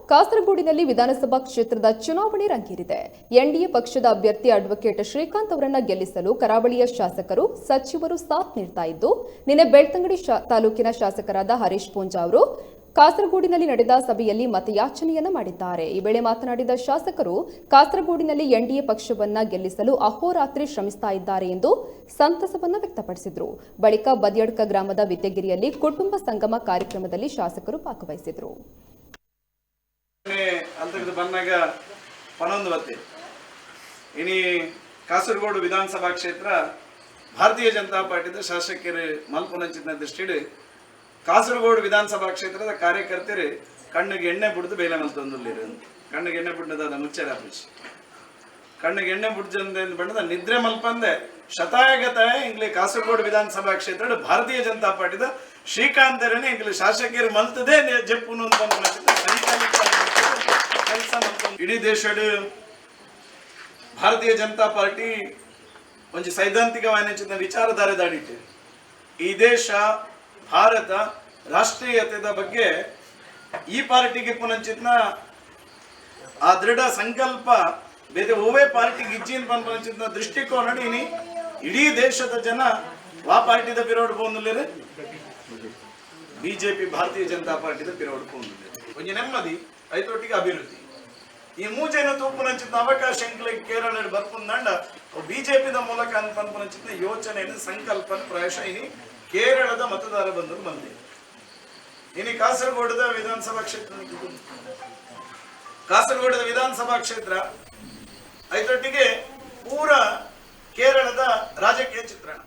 ಕಾಸರಗೋಡಿನಲ್ಲಿ ವಿಧಾನಸಭಾ ಕ್ಷೇತ್ರದ ಚುನಾವಣೆ ರಂಗೇರಿದೆ. ಎನ್ಡಿಎ ಪಕ್ಷದ ಅಭ್ಯರ್ಥಿ ಅಡ್ವೊಕೇಟ್ ಶ್ರೀಕಾಂತ್ ಅವರನ್ನ ಗೆಲ್ಲಿಸಲು ಕರಾವಳಿಯ ಶಾಸಕರು, ಸಚಿವರು ಸಾಥ್ ನೀಡ್ತಾ ಇದ್ದು, ನಿನ್ನೆ ಬೆಳ್ತಂಗಡಿ ತಾಲೂಕಿನ ಶಾಸಕರಾದ ಹರೀಶ್ ಪೂಂಜಾ ಅವರು ಕಾಸರಗೋಡಿನಲ್ಲಿ ನಡೆದ ಸಭೆಯಲ್ಲಿ ಮತಯಾಚನೆಯನ್ನ ಮಾಡಿದ್ದಾರೆ. ಈ ವೇಳೆ ಮಾತನಾಡಿದ ಶಾಸಕರು, ಕಾಸರಗೋಡಿನಲ್ಲಿ ಎನ್ಡಿಎ ಪಕ್ಷವನ್ನ ಗೆಲ್ಲಿಸಲು ಅಹೋರಾತ್ರಿ ಶ್ರಮಿಸ್ತಾ ಇದ್ದಾರೆ ಎಂದು ಸಂತಸವನ್ನ ವ್ಯಕ್ತಪಡಿಸಿದರು. ಬಳಿಕ ಬದಿಯಡ್ಕ ಗ್ರಾಮದ ವಿದ್ಯಗಿರಿಯಲ್ಲಿ ಕುಟುಂಬ ಸಂಗಮ ಕಾರ್ಯಕ್ರಮದಲ್ಲಿ ಶಾಸಕರು ಭಾಗವಹಿಸಿದರು. ಅಂತ ಬಂದಾಗ ಪನೊಂದು ಬತ್ತೆ ಇನಿ ಕಾಸರಗೋಡು ವಿಧಾನಸಭಾ ಕ್ಷೇತ್ರ ಭಾರತೀಯ ಜನತಾ ಪಾರ್ಟಿದ ಶಾಸಕರು ಮಲ್ಪುನಂಚಿನ ದೃಷ್ಟಿಡು ಕಾಸರಗೋಡು ವಿಧಾನಸಭಾ ಕ್ಷೇತ್ರದ ಕಾರ್ಯಕರ್ತರು ಕಣ್ಣಿಗೆ ಎಣ್ಣೆ ಬಿಡ್ದು ಬೇಲೆ ಮಲ್ತೊಂದಿರು ಕಣ್ಣಿಗೆ ಎಣ್ಣೆ ಬಿಡ್ಡದ ಮುಚ್ಚರ ಆಫೀಸ್ ಕಣ್ಣಿಗೆ ಎಣ್ಣೆ ಬಿಡ್ಜಂದ ಬಣ್ಣದ ನಿದ್ರೆ ಮಲ್ಪಂದೆ ಶತಾಯಗತಾಯ ಇಂಗ್ಲಿ ಕಾಸರಗೋಡು ವಿಧಾನಸಭಾ ಕ್ಷೇತ್ರ ಭಾರತೀಯ ಜನತಾ ಪಾರ್ಟಿದ ಶ್ರೀಕಾಂತರನೇ ಇಂಗ್ಲಿ ಶಾಸಕರು ಮಲ್ತದೆ ಜಪ್ಪುನು ಅಂತ ಇಡೀ ದೇಶದ ಭಾರತೀಯ ಜನತಾ ಪಾರ್ಟಿ ಒಂದು ಸೈದ್ಧಾಂತಿಕವಾದ ವಿಚಾರಧಾರೆ ದಾಡಿತು. ಈ ದೇಶ ಭಾರತ ರಾಷ್ಟ್ರೀಯತೆಯ ಬಗ್ಗೆ ಈ ಪಾರ್ಟಿಗೆ ಪುನಂಚಿತ್ನ ಆ ದೃಢ ಸಂಕಲ್ಪ ಬೇರೆ ಓವೇ ಪಾರ್ಟಿಗೆ ಇಜ್ಜಿನ ಪಂಚಿತ್ನ ದೃಷ್ಟಿಕೋನ ಇಡೀ ದೇಶದ ಜನ ಆ ಪಾರ್ಟಿದ ಪಿರೋಡ್ ಪೋಂದಿಲ್ಲ ಬಿಜೆಪಿ ಭಾರತೀಯ ಜನತಾ ಪಾರ್ಟಿದ ಪಿರೋಡ್ ಪೋಂದಿಲ್ಲ ಒಂದು ನೆಮ್ಮದಿ ಐತೊಟ್ಟಿಗೆ ಅಭಿವೃದ್ಧಿ ಈ ಮೂಜೆನ ತೂಪುನಂಚಿನ ಅವಕಾಶ ಕೇರಳ ಬರ್ಪುಂದಂಡ ಬಿಜೆಪಿದ ಮೂಲಕ ಅನ್ಪಂಚಿನ ಯೋಚನೆಯನ್ನು ಸಂಕಲ್ಪನ ಪ್ರಾಯಶಃ ಇನಿ ಕೇರಳದ ಮತದಾರ ಬಂಧು ಬಂದಿದೆ. ಇನಿ ಕಾಸರಗೋಡದ ವಿಧಾನಸಭಾ ಕ್ಷೇತ್ರ ಕಾಸರಗೋಡದ ವಿಧಾನಸಭಾ ಕ್ಷೇತ್ರ ಐತೊಟ್ಟಿಗೆ ಪೂರ ಕೇರಳದ ರಾಜಕೀಯ ಚಿತ್ರಣ.